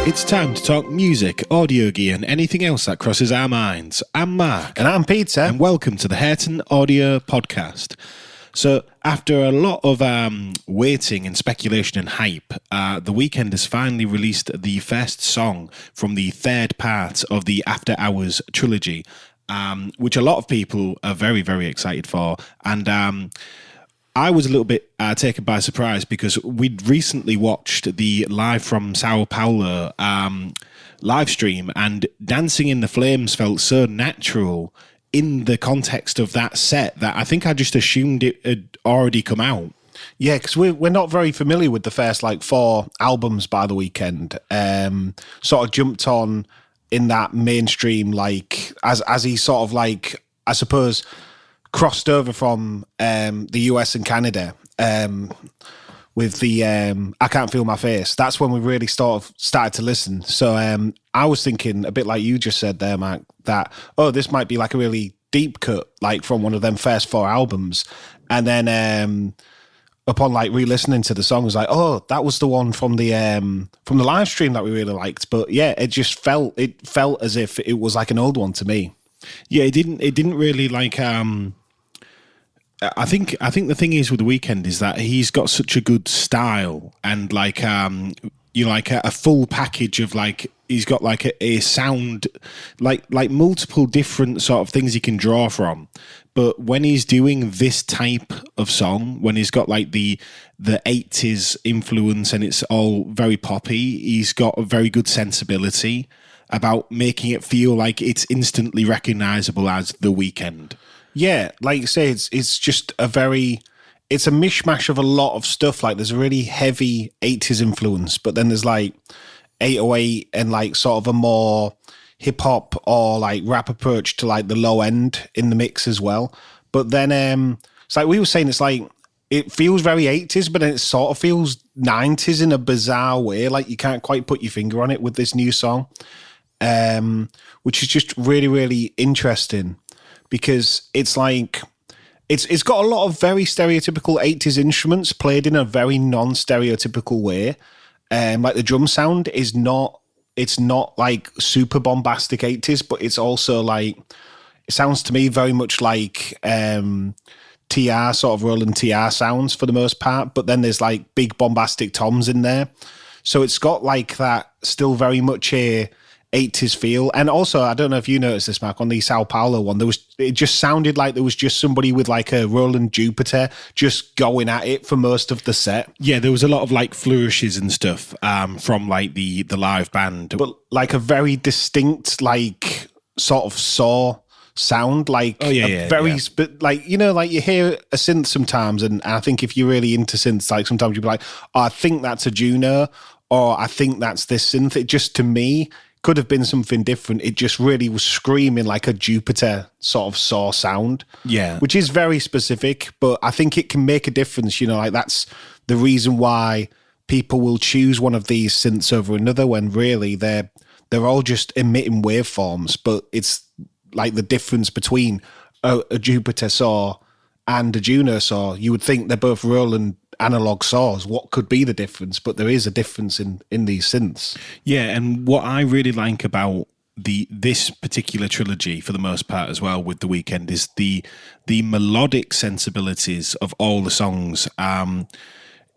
It's time to talk music, audio gear, and anything else that crosses our minds. I'm Mark. And I'm Peter. And welcome to the Hurton Audio Podcast. So, after a lot of waiting and speculation and hype, The Weeknd has finally released the first song from the third part of the After Hours trilogy, which a lot of people are very, very excited for. And I was a little bit taken by surprise because we'd recently watched the Live from Sao Paulo live stream, and Dancing in the Flames felt so natural in the context of that set that I think I just assumed it had already come out. Yeah, because we're not very familiar with the first 4 albums by The Weeknd. Sort of jumped on in that mainstream, as he sort of I suppose crossed over from the US and Canada with the I Can't Feel My Face. That's when we really started to listen. So I was thinking, a bit like you just said there, Mark, that, this might be a really deep cut, from one of them first 4 albums. And then upon re-listening to the song, I was that was the one from the live stream that we really liked. But yeah, it felt as if it was an old one to me. Yeah, it didn't really I think the thing is with The Weeknd is that he's got such a good style and a full package of he's got a sound multiple different sort of things he can draw from. But when he's doing this type of song, when he's got the 80s influence and it's all very poppy, he's got a very good sensibility about making it feel like it's instantly recognizable as The Weeknd. Yeah, like you say, it's just it's a mishmash of a lot of stuff. There's a really heavy 80s influence, but then there's 808 and sort of a more hip hop or rap approach to the low end in the mix as well. But then it's we were saying, it feels very 80s, but then it sort of feels 90s in a bizarre way. You can't quite put your finger on it with this new song, which is just really, really interesting. Because it's it's got a lot of very stereotypical 80s instruments played in a very non-stereotypical way. The drum sound is not super bombastic 80s, but it's also it sounds to me very much TR, sort of Roland TR sounds for the most part, but then there's big bombastic toms in there. So it's got that still very much a 80s feel. And also, I don't know if you noticed this, Mark, on the Sao Paulo one, it just sounded like there was just somebody with a Roland Jupiter just going at it for most of the set. Yeah, there was a lot of flourishes and stuff from the live band. But a very distinct sort of saw sound, you hear a synth sometimes, and I think if you're really into synths, sometimes you'll be I think that's a Juno, or I think that's this synth. It just, to me, could have been something different. It just really was screaming like a Jupiter sort of saw sound. Yeah. Which is very specific, but I think it can make a difference. That's the reason why people will choose one of these synths over another, when really they're all just emitting waveforms. But it's the difference between a Jupiter saw and a Juno saw. You would think they're both Roland analog saws. What could be the difference? But there is a difference in these synths. Yeah, and what I really like about this particular trilogy, for the most part as well, with The Weeknd, is the melodic sensibilities of all the songs.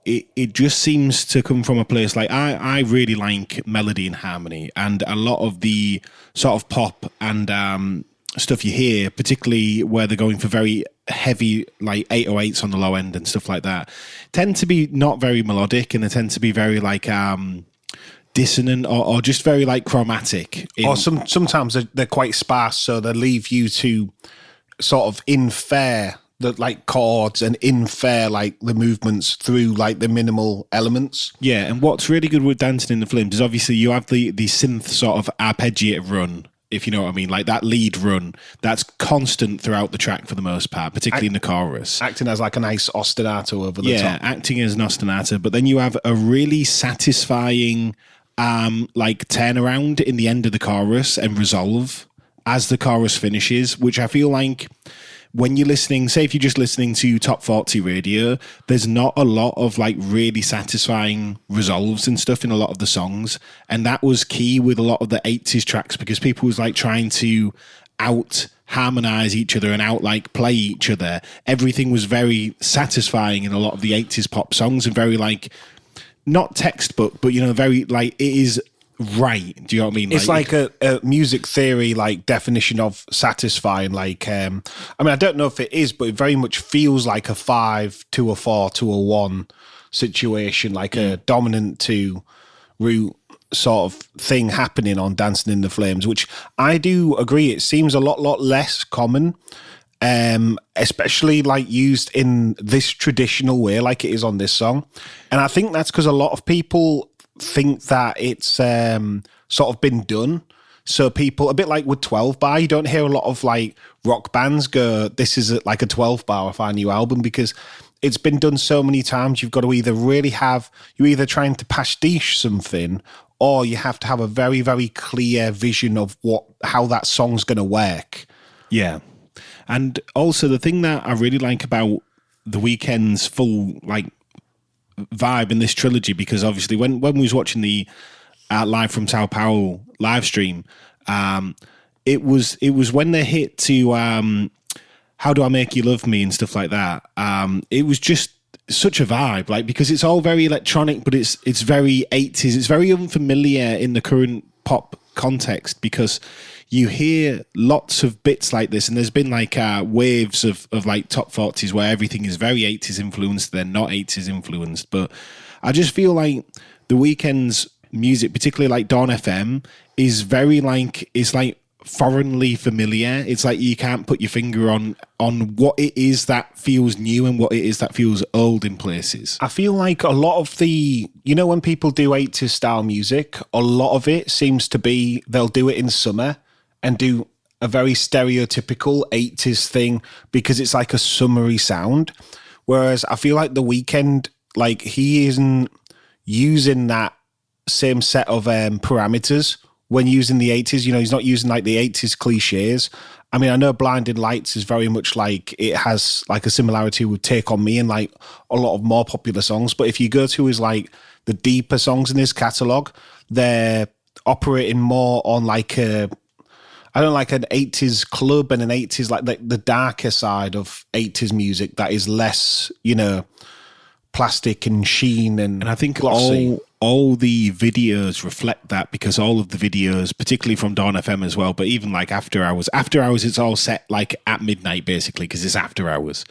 It just seems to come from a place I really like melody and harmony, and a lot of the sort of pop and stuff you hear, particularly where they're going for very heavy 808s on the low end and stuff like that, tend to be not very melodic, and they tend to be very dissonant or just very chromatic. Or sometimes they're quite sparse, so they leave you to sort of infer the chords and infer the movements through the minimal elements. Yeah, and what's really good with Dancing in the Flames is obviously you have the synth sort of arpeggiated run, if you know what I mean, that lead run that's constant throughout the track for the most part, particularly in the chorus. Acting as a nice ostinato over the top. Yeah, acting as an ostinato, but then you have a really satisfying turnaround in the end of the chorus and resolve as the chorus finishes, which I feel when you're listening, say if you're just listening to Top 40 radio, there's not a lot of like really satisfying resolves and stuff in a lot of the songs. And that was key with a lot of the 80s tracks because people was like trying to out harmonize each other and out like play each other. Everything was very satisfying in a lot of the 80s pop songs and very like, not textbook, but very like it is right. Do you know what I mean? It's like a music theory like definition of satisfying. Like, I mean, I don't know if it is, but it very much feels like a 5 to a 4 to a 1 situation, like a dominant to root sort of thing happening on Dancing in the Flames, which I do agree. It seems a lot less common, especially like used in this traditional way, like it is on this song. And I think that's because a lot of people think that it's sort of been done. So people, a bit like with 12 Bar, you don't hear a lot of like rock bands go, this is like a 12 bar of our new album, because it's been done so many times. You've got to either really have, you're either trying to pastiche something, or you have to have a very, very clear vision of how that song's going to work. Yeah. And also the thing that I really like about The Weeknd's full like vibe in this trilogy, because obviously when we was watching the Live from Sao Paulo live stream, it was when they hit to How Do I Make You Love Me and stuff like that. It was just such a vibe, like, because it's all very electronic, but it's very 80s. It's very unfamiliar in the current pop context because you hear lots of bits like this, and there's been like waves of like top 40s where everything is very 80s influenced, they're not 80s influenced. But I just feel like The Weeknd's music, particularly like Dawn FM, is very like, it's like foreignly familiar. It's like you can't put your finger on what it is that feels new and what it is that feels old in places. I feel like a lot of the, when people do 80s style music, a lot of it seems to be they'll do it in summer and do a very stereotypical 80s thing because it's like a summery sound. Whereas I feel like The Weeknd, like, he isn't using that same set of parameters when using the 80s. He's not using like the 80s cliches. I mean, I know Blinding Lights is very much like, it has like a similarity with Take On Me and like a lot of more popular songs. But if you go to his like the deeper songs in his catalogue, they're operating more on like an 80s club and an 80s, like the darker side of 80s music that is less, plastic and sheen and I think glossy. all the videos reflect that, because all of the videos, particularly from Dawn FM as well, but even like After Hours, it's all set like at midnight basically because it's after hours.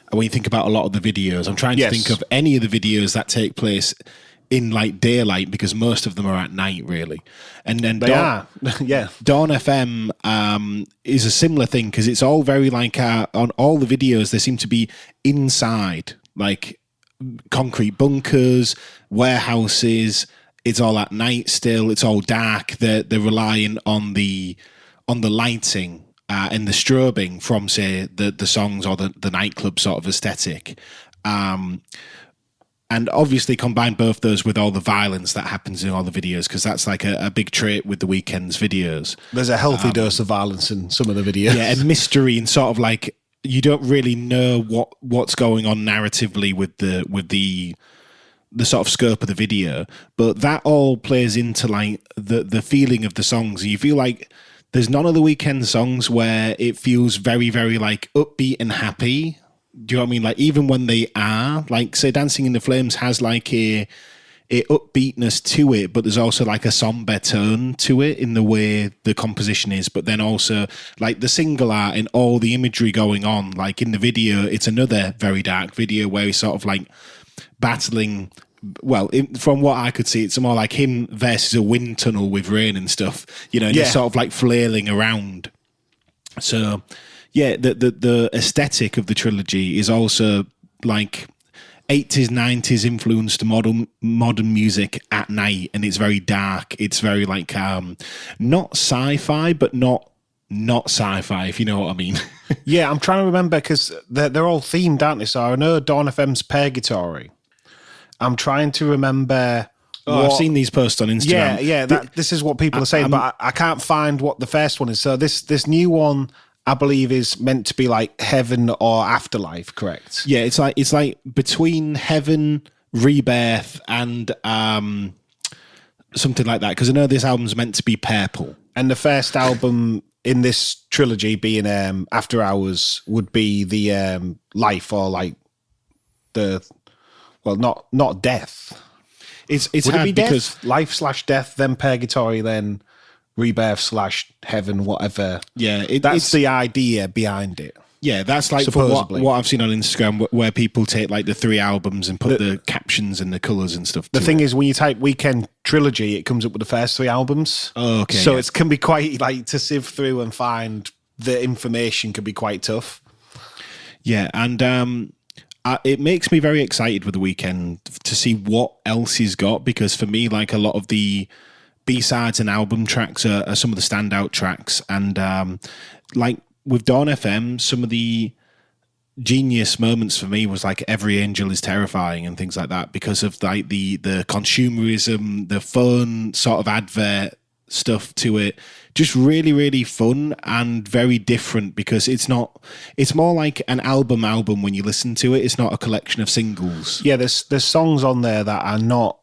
And when you think about a lot of the videos, I'm trying to think of any of the videos that take place in like daylight, because most of them are at night really. And then Dawn FM is a similar thing because it's all very like on all the videos they seem to be inside, like concrete bunkers, warehouses. It's all at night still. It's all dark. They're relying on the lighting and the strobing from, say, the songs or the nightclub sort of aesthetic. And obviously combine both those with all the violence that happens in all the videos, because that's like a big trait with The Weeknd's videos. There's a healthy dose of violence in some of the videos. Yeah, and mystery, and sort of like you don't really know what's going on narratively with the sort of scope of the video, but that all plays into like the feeling of the songs. You feel like there's none of The Weeknd songs where it feels very, very like upbeat and happy. Do you know what I mean? Like even when they are, like say Dancing in the Flames has like a upbeatness to it, but there's also like a somber tone to it in the way the composition is. But then also like the single art and all the imagery going on, like in the video, it's another very dark video where he's sort of like battling. Well, from what I could see, it's more like him versus a wind tunnel with rain and stuff, and he's sort of like flailing around. So yeah, the aesthetic of the trilogy is also like 80s, 90s influenced modern music at night, and it's very dark. It's very like not sci-fi, but not sci-fi, if you know what I mean. Yeah, I'm trying to remember because they're all themed, aren't they? So I know Dawn FM's Purgatory. I'm trying to remember. I've seen these posts on Instagram. Yeah. This is what people are saying, but I can't find what the first one is. So this new one, I believe, is meant to be like heaven or afterlife, correct? Yeah, it's like between heaven, rebirth, and something like that. Because I know this album's meant to be purple. And the first album in this trilogy, being After Hours, would be the life, or like not death. It's Would hard it be because death? Life/death, then purgatory, then rebirth/heaven, whatever. yeah, That's the idea behind it. Yeah, that's like from what I've seen on Instagram, where people take like the 3 albums and put the captions and the colours and stuff. The thing is, when you type Weeknd trilogy, it comes up with the first 3 albums. Oh, okay. So it can be quite like to sift through and find the information can be quite tough. Yeah, and it makes me very excited with the Weeknd to see what else he's got, because for me, like a lot of the B-sides and album tracks are some of the standout tracks, and like with Dawn FM, some of the genius moments for me was like Every Angel Is Terrifying and things like that, because of like the consumerism, the fun sort of advert stuff to it. Just really, really fun and very different, because it's more like an album when you listen to it. It's not a collection of singles. Yeah, there's songs on there that are not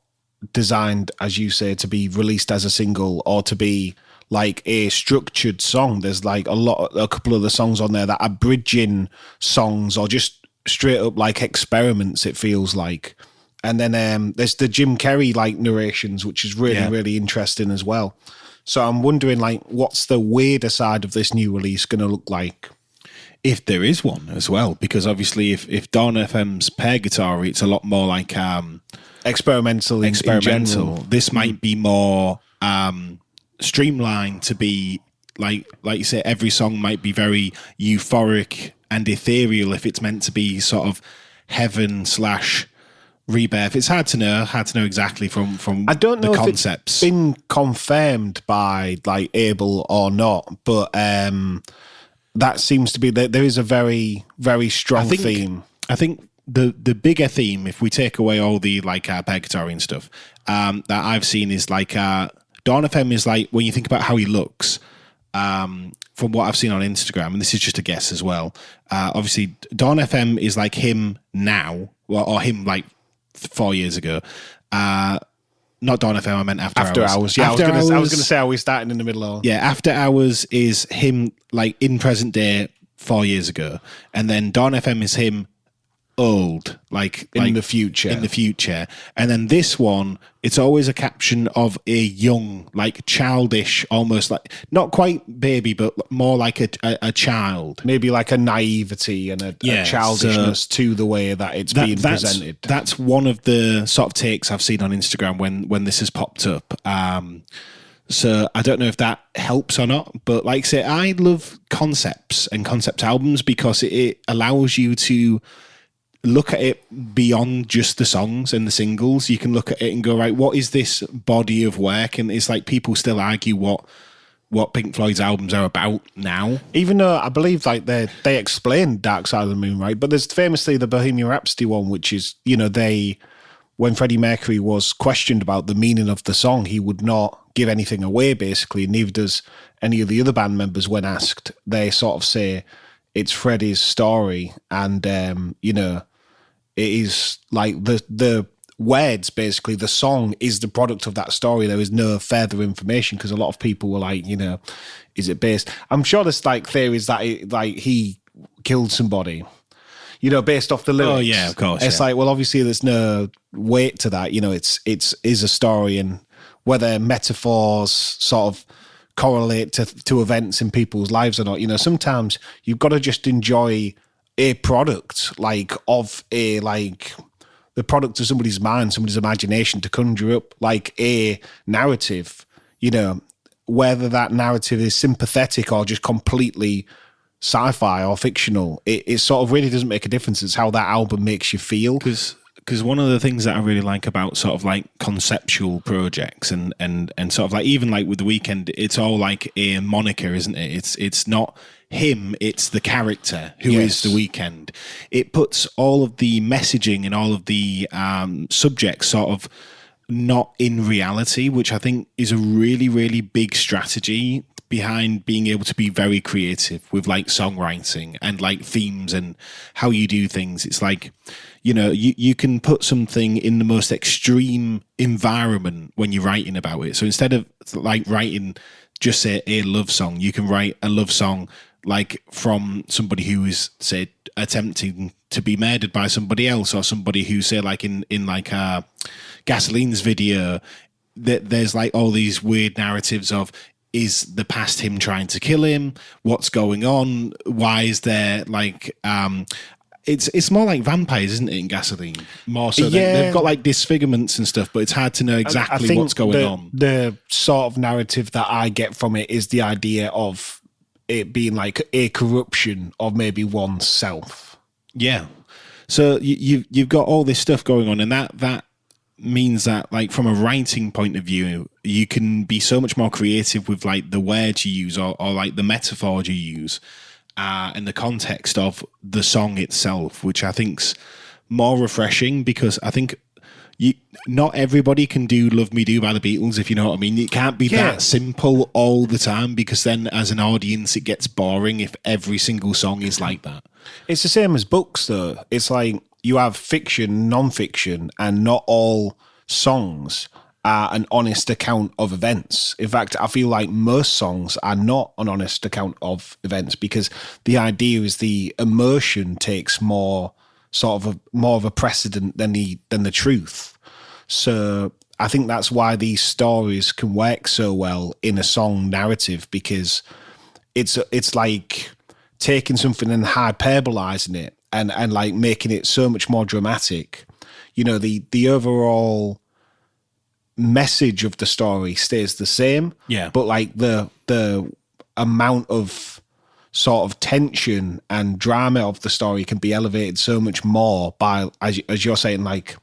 designed, as you say, to be released as a single or to be like a structured song. There's like a couple of the songs on there that are bridging songs or just straight up like experiments, it feels like. And then there's the Jim Carrey like narrations, which is really, really interesting as well. So I'm wondering, like, what's the weirder side of this new release going to look like? If there is one as well, because obviously if Dawn FM's Purgatory, it's a lot more like experimental. In general. This might be more streamlined to be like you say, every song might be very euphoric and ethereal if it's meant to be sort of heaven/rebirth. It's hard to know exactly from I don't know the concepts. If it's been confirmed by like Abel or not, but that seems to be there is a very, very strong theme. I think the bigger theme, if we take away all the like Purgatory and stuff, that I've seen is like Dawn FM is like, when you think about how he looks, from what I've seen on Instagram, and this is just a guess as well, obviously Dawn FM is like him now, or him like 4 years ago. Not Dawn FM, I meant After Hours. Yeah, I was going to say, are we starting in the middle of? Yeah, After Hours is him like in present day 4 years ago, and then Dawn FM is him old, like in the future. And then this one, it's always a caption of a young, like childish, almost like not quite baby, but more like a child. Maybe like a naivety and a childishness to the way that it's being presented. That's one of the sort of takes I've seen on Instagram when this has popped up. So I don't know if that helps or not, but like I say, I love concepts and concept albums because it allows you to look at it beyond just the songs and the singles. You can look at it and go, right, what is this body of work? And it's like people still argue what Pink Floyd's albums are about now. Even though I believe like they explain Dark Side of the Moon, right? But there's famously the Bohemian Rhapsody one, which is, when Freddie Mercury was questioned about the meaning of the song, he would not give anything away, basically. Neither does any of the other band members when asked. They sort of say it's Freddie's story, and it is like the words, basically, the song is the product of that story. There is no further information, because a lot of people were like, is it based? I'm sure there's like theories that he killed somebody, based off the lyrics. Oh yeah, of course. It's like, well, obviously there's no weight to that. It's a story, and whether metaphors sort of correlate to events in people's lives or not. Sometimes you've got to just enjoy a product, like of a the product of somebody's mind, somebody's imagination, to conjure up like a narrative, whether that narrative is sympathetic or just completely sci-fi or fictional. It sort of really doesn't make a difference. It's how that album makes you feel. Because one of the things that I really like about sort of like conceptual projects and sort of like, even like with The Weeknd, it's all like a moniker, isn't it? It's not him, it's the character who is The Weeknd. It puts all of the messaging and all of the subjects sort of not in reality, which I think is a really, really big strategy behind being able to be very creative with like songwriting and like themes and how you do things. It's like, you can put something in the most extreme environment when you're writing about it. So instead of like writing just say a love song, you can write a love song like from somebody who is, say, attempting to be murdered by somebody else, or somebody who, say, like in like Gasoline's video, that there's like all these weird narratives of, is the past him trying to kill him? What's going on? Why is there like it's more like vampires, isn't it, in Gasoline? More so, they've got like disfigurements and stuff, but it's hard to know exactly what's going on. The sort of narrative that I get from it is the idea of it being like a corruption of maybe oneself. Yeah. So you've got all this stuff going on, and that means that, like, from a writing point of view, you can be so much more creative with like the words you use, or like the metaphors you use, and the context of the song itself, which I think's more refreshing, because I think not everybody can do Love Me Do by the Beatles, if you know what I mean. It can't be that simple all the time, because then as an audience it gets boring if every single song is like that. It's the same as books, though. It's like you have fiction, non-fiction, and not all songs are an honest account of events. In fact, I feel like most songs are not an honest account of events, because the idea is the emotion takes more of a precedent than the truth. So I think that's why these stories can work so well in a song narrative, because it's like taking something and hyperbolizing it and like making it so much more dramatic. The overall message of the story stays the same. Yeah. But like the amount of sort of tension and drama of the story can be elevated so much more by, as you're saying, like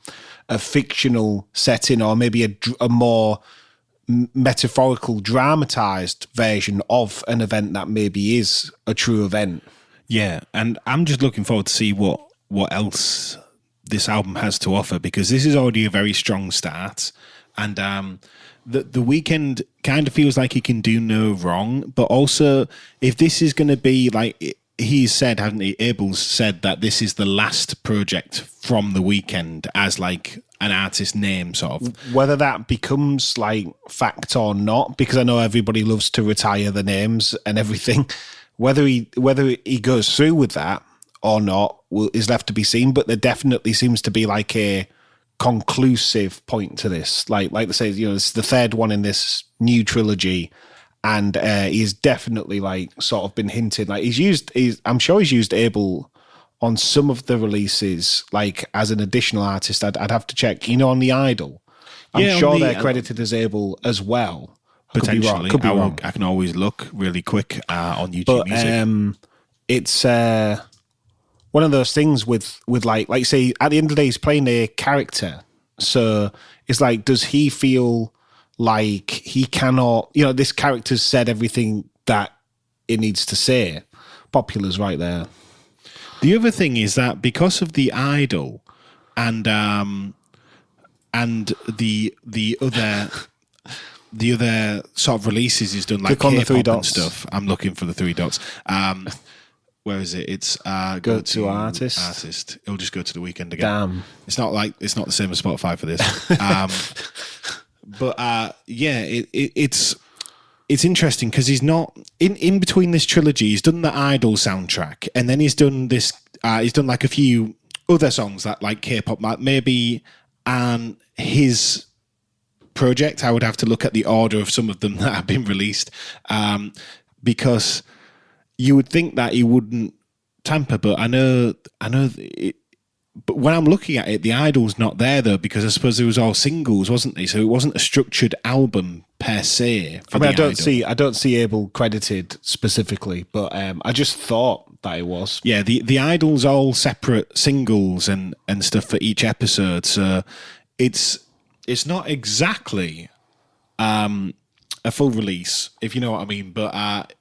a fictional setting, or maybe a more metaphorical, dramatized version of an event that maybe is a true event. Yeah, and I'm just looking forward to see what else this album has to offer, because this is already a very strong start, and the Weeknd kind of feels like he can do no wrong. But also, if this is going to be like he's said, hasn't he? Abel's said that this is the last project from the Weeknd as like an artist name, sort of. Whether that becomes like fact or not, because I know everybody loves to retire the names and everything. Whether he goes through with that or not is left to be seen. But there definitely seems to be like a conclusive point to this. Like they say, it's the third one in this new trilogy, and he's definitely like sort of been hinted. Like I'm sure he's used Abel on some of the releases, like as an additional artist. I'd have to check. On the Idol, I'm sure they're credited as Abel as well. Potentially, could be wrong. I can always look really quick on YouTube Music. It's one of those things with like say, at the end of the day, he's playing a character. So it's like, does he feel like he cannot? This character's said everything that it needs to say. Popular's right there. The other thing is that because of the Idol and the other sort of releases he's done, like K-pop and stuff. I'm looking for the three dots. Where is it? It's go to artist. It'll just go to the Weeknd again. Damn. It's not the same as Spotify for this. But it's interesting because he's not in between this trilogy. He's done the Idol soundtrack, and then he's done this. He's done like a few other songs that like K-pop, maybe his project. I would have to look at the order of some of them that have been released, because you would think that he wouldn't tamper, but I know. But when I'm looking at it, the Idol's not there though, because I suppose it was all singles, wasn't it? So it wasn't a structured album per se. I don't see Abel credited specifically, but I just thought that it was. Yeah, the Idol's all separate singles and stuff for each episode, so it's not exactly a full release, if you know what I mean. But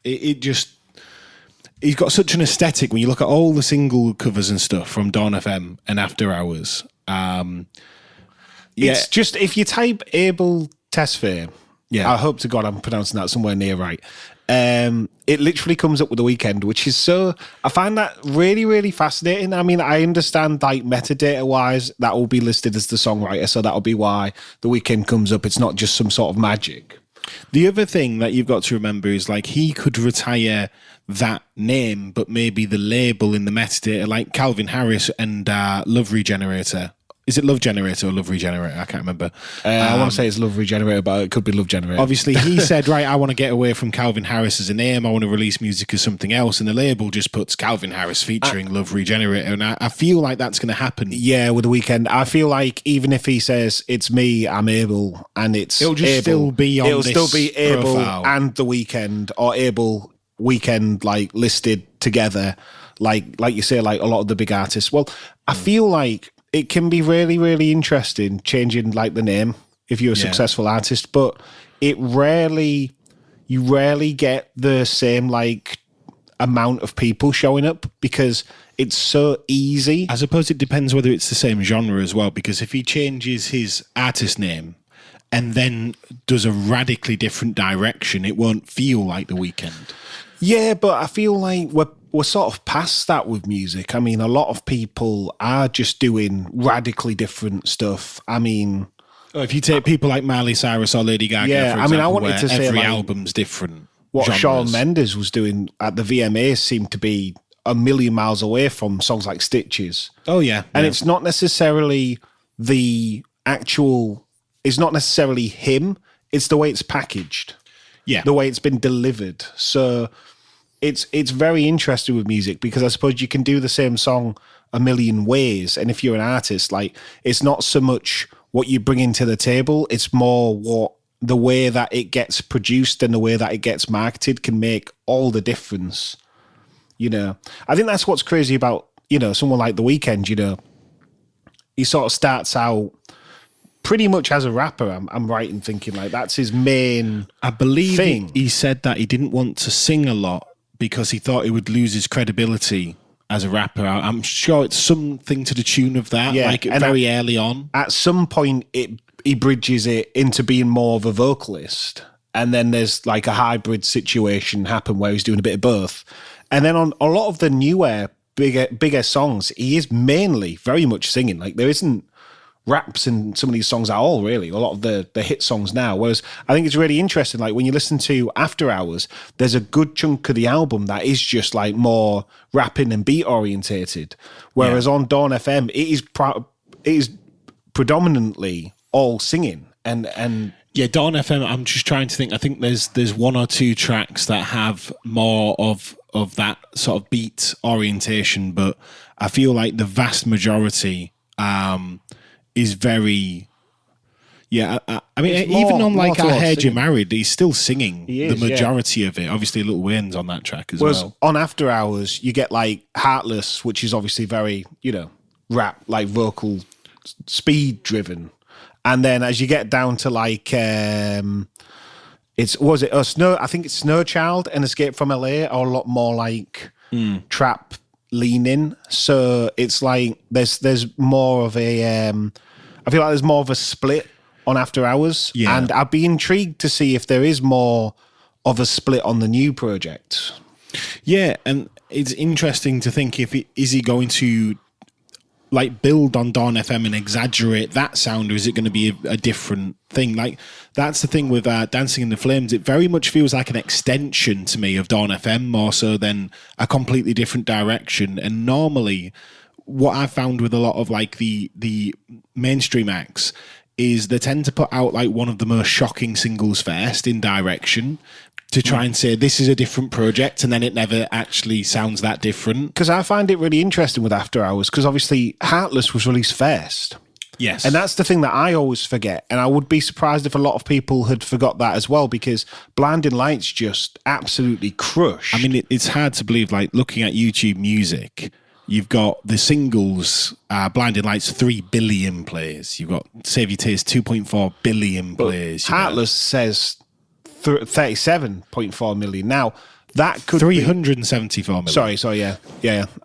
it just. He's got such an aesthetic when you look at all the single covers and stuff from Dawn FM and After Hours. It's just, if you type Abel Tesfaye I hope to God I'm pronouncing that somewhere near right. It literally comes up with The Weeknd, which is I find that really, really fascinating. I mean, I understand like metadata wise that will be listed as the songwriter, so that'll be why The Weeknd comes up. It's not just some sort of magic. The other thing that you've got to remember is like he could retire that name, but maybe the label in the metadata, like Calvin Harris and Love Regenerator. Is it Love Generator or Love Regenerator? I can't remember. I want to say it's Love Regenerator, but it could be Love Generator. Obviously, he said, right, I want to get away from Calvin Harris as a name. I want to release music as something else. And the label just puts Calvin Harris featuring Love Regenerator. And I feel like that's going to happen. Yeah, with The Weeknd. I feel like even if he says, it's me, I'm Abel, and it'll just still be on this still be Abel profile. And The Weeknd, or Abel, Weeknd, like listed together, like you say, like a lot of the big artists. Well, I feel like it can be really, really interesting changing like the name if you're a successful artist, but you rarely get the same like amount of people showing up because it's so easy. I suppose it depends whether it's the same genre as well, because if he changes his artist name and then does a radically different direction, it won't feel like The Weeknd. Yeah, but I feel like we're sort of past that with music. I mean, a lot of people are just doing radically different stuff. I mean, if you take people like Miley Cyrus or Lady Gaga, yeah, for I example, mean, I wanted to say every like, album's different. What genres. Shawn Mendes was doing at the VMAs seemed to be a million miles away from songs like Stitches. Oh yeah, and it's not necessarily it's not necessarily him. It's the way it's packaged. Yeah, the way it's been delivered. So it's very interesting with music because I suppose you can do the same song a million ways. And if you're an artist, like it's not so much what you bring into the table, it's more the way that it gets produced and the way that it gets marketed can make all the difference. You know, I think that's what's crazy about, you know, someone like The Weeknd, you know, he sort of starts out pretty much as a rapper. I'm right in thinking like that's his main I believe thing. He said that he didn't want to sing a lot because he thought he would lose his credibility as a rapper. I'm sure it's something to the tune of that, like very early on. At some point, he bridges it into being more of a vocalist. And then there's like a hybrid situation happen where he's doing a bit of both. And then on a lot of the newer, bigger songs, he is mainly very much singing. Like there isn't raps in some of these songs at all, really. A lot of the hit songs now. Whereas I think it's really interesting, like when you listen to After Hours, there's a good chunk of the album that is just like more rapping and beat orientated. Whereas on Dawn FM, it is predominantly all singing. And yeah, Dawn FM, I'm just trying to think. I think there's one or two tracks that have more of that sort of beat orientation, but I feel like the vast majority is very, I mean, even on like I Heard You're Married, he's still singing the majority of it. Obviously, Lil Wayne's on that track as well. On After Hours, you get like Heartless, which is obviously very, you know, rap, like vocal speed driven. And then as you get down to like, I think it's Snow Child and Escape from LA are a lot more like trap leaning. So it's like there's more of a I feel like there's more of a split on After Hours. Yeah. And I'd be intrigued to see if there is more of a split on the new project. Yeah, and it's interesting to think is he going to like build on Dawn FM and exaggerate that sound, or is it going to be a different thing? Like that's the thing with Dancing in the Flames. It very much feels like an extension to me of Dawn FM more so than a completely different direction. And normally what I've found with a lot of like the mainstream acts is they tend to put out like one of the most shocking singles first in direction to try and say this is a different project, and then it never actually sounds that different. Because I find it really interesting with After Hours, because obviously Heartless was released first. Yes. And that's the thing that I always forget. And I would be surprised if a lot of people had forgot that as well, because Blinding Lights just absolutely crushed. I mean, it's hard to believe, like looking at YouTube Music, you've got the singles, Blinding Lights, 3 billion plays. You've got Save Your Tears, 2.4 billion plays. Heartless says 37.4 million. Now, that could 374 million. Sorry, yeah.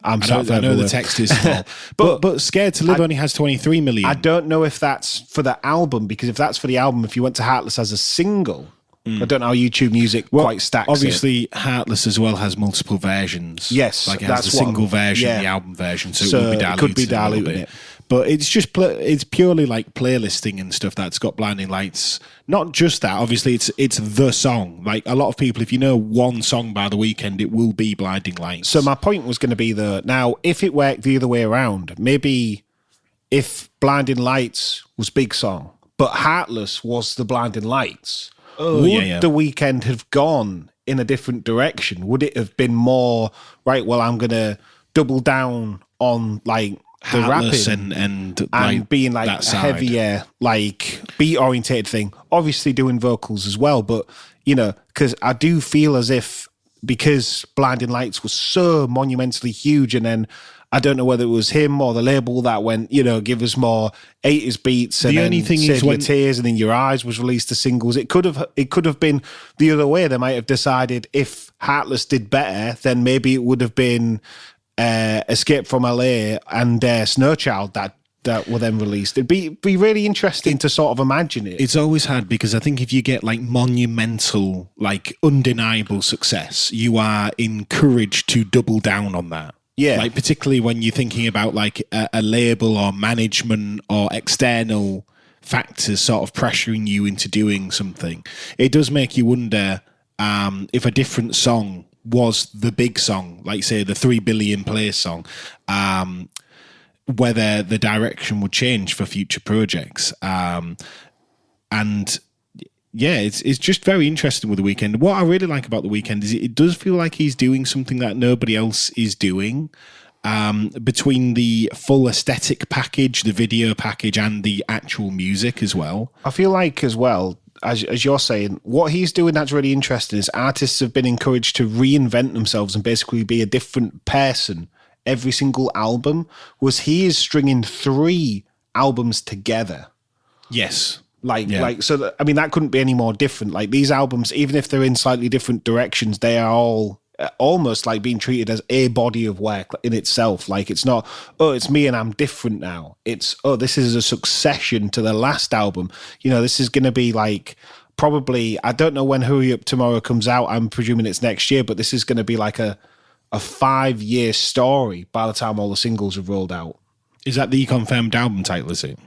I know the text is small. but Scared to Live only has 23 million. I don't know if that's for the album, because if that's for the album, if you went to Heartless as a single, I don't know how YouTube Music quite stacks obviously, Heartless as well has multiple versions. Yes, like it has the single version, the album version, so it would be diluted it. But it's just it's purely like playlisting and stuff that's got Blinding Lights. Not just that, obviously, it's the song. Like a lot of people, if you know one song by The Weeknd, it will be Blinding Lights. So my point was going to be now, if it worked the other way around, maybe if Blinding Lights was Big Song, but Heartless was the Blinding Lights, would The Weeknd have gone in a different direction? Would it have been more, right, well, I'm going to double down on like the rapping and like being like a heavier, like beat orientated thing, obviously doing vocals as well. But, you know, because I do feel as if because Blinding Lights was so monumentally huge, and then I don't know whether it was him or the label that went, you know, give us more 80s beats, and the only thing is when Tears and In Your Eyes was released as singles. It could have been the other way. They might have decided if Heartless did better, then maybe it would have been Escape from LA and Snow Child that were then released. It'd be really interesting to sort of imagine it. It's always hard because I think if you get like monumental, like undeniable success, you are encouraged to double down on that. Yeah. Like particularly when you're thinking about like a label or management or external factors sort of pressuring you into doing something. It does make you wonder if a different song was the big song, like say the 3 billion play song, whether the direction would change for future projects. And yeah, it's just very interesting with The Weeknd. What I really like about The Weeknd is it does feel like he's doing something that nobody else is doing. Between the full aesthetic package, the video package, and the actual music as well. I feel like as well, as you're saying, what he's doing that's really interesting is artists have been encouraged to reinvent themselves and basically be a different person every single album. Was he is stringing 3 albums together. Yes. So I mean, that couldn't be any more different. Like these albums, even if they're in slightly different directions, they are all almost like being treated as a body of work in itself. Like it's not, oh, it's me and I'm different now. It's, oh, this is a succession to the last album. You know, this is going to be like probably, I don't know when Hurry Up Tomorrow comes out. I'm presuming it's next year, but this is going to be like a 5-year story by the time all the singles have rolled out. Is that the confirmed album title, is it?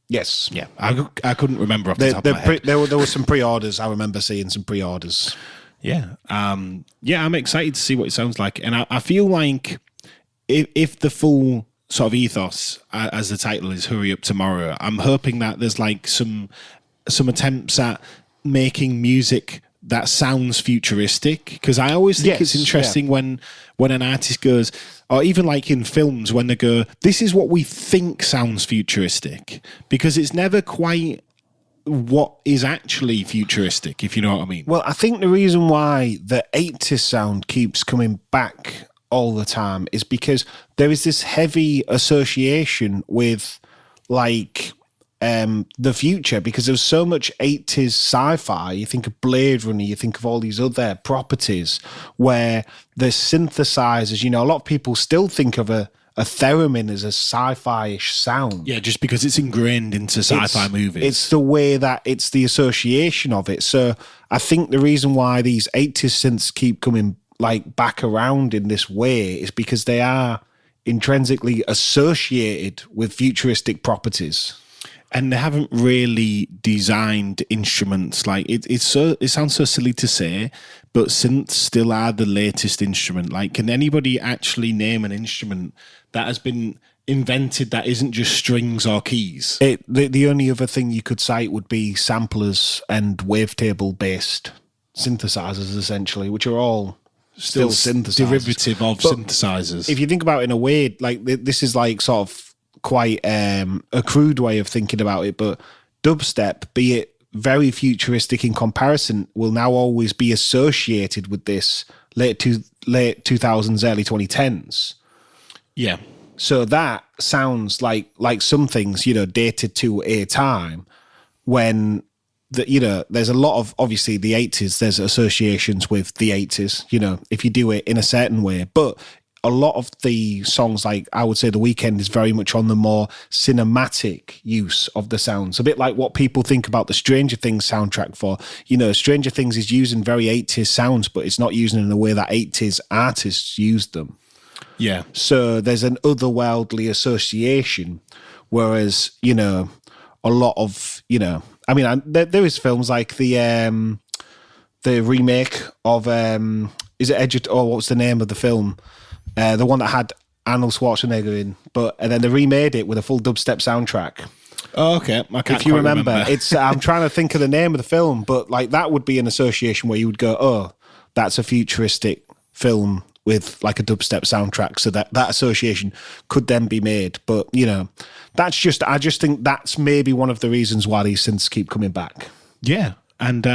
Yes. Yeah. I couldn't remember off the top of my head. There were some pre-orders. I remember seeing some pre-orders. Yeah. I'm excited to see what it sounds like. And I feel like if the full sort of ethos, as the title is, Hurry Up Tomorrow, I'm hoping that there's like some attempts at making music that sounds futuristic. Because I always think it's interesting when an artist goes, or even like in films when they go, this is what we think sounds futuristic. Because it's never quite what is actually futuristic, if you know what I mean. Well, I think the reason why the 80s sound keeps coming back all the time is because there is this heavy association with like the future, because there's so much 80s sci-fi. You think of Blade Runner, you think of all these other properties where the synthesizers, you know, a lot of people still think of a theremin as a sci-fi-ish sound. Yeah, just because it's ingrained into sci-fi movies. It's the way that it's the association of it. So I think the reason why these 80s synths keep coming like back around in this way is because they are intrinsically associated with futuristic properties. And they haven't really designed instruments like it sounds so silly to say, but synths still are the latest instrument. Like, can anybody actually name an instrument that has been invented that isn't just strings or keys? The only other thing you could cite would be samplers and wavetable based synthesizers, essentially, which are all still synthesizers. Derivative of synthesizers. If you think about it in a way, like this is like sort of quite a crude way of thinking about it, but dubstep, be it very futuristic in comparison, will now always be associated with this late 2000s, early 2010s. Yeah. So that sounds like some things, you know, dated to a time when you know, there's a lot of, obviously the 80s, there's associations with the 80s, you know, if you do it in a certain way, but a lot of the songs, like I would say The Weeknd is very much on the more cinematic use of the sounds. A bit like what people think about the Stranger Things soundtrack for. You know, Stranger Things is using very 80s sounds, but it's not using in the way that 80s artists used them. Yeah. So there's an otherworldly association, whereas, you know, a lot of, you know, I mean, there is films like the remake of, is it Edge? Or what's the name of the film? The one that had Arnold Schwarzenegger in, and then they remade it with a full dubstep soundtrack. Oh, okay. I can't If you quite remember, it's I'm trying to think of the name of the film, but like that would be an association where you would go, oh, that's a futuristic film with like a dubstep soundtrack. So that association could then be made. But, you know, I just think that's maybe one of the reasons why these synths keep coming back. Yeah. And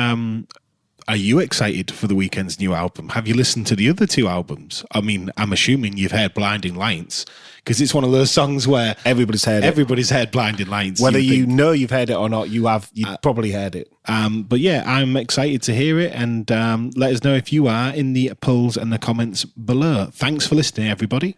are you excited for The Weeknd's new album? Have you listened to the other two albums? I mean, I'm assuming you've heard Blinding Lights, because it's one of those songs where everybody's heard Blinding Lights. Whether you know you've heard it or not, you've probably heard it. But yeah, I'm excited to hear it, and let us know if you are in the polls and the comments below. Thanks for listening, everybody.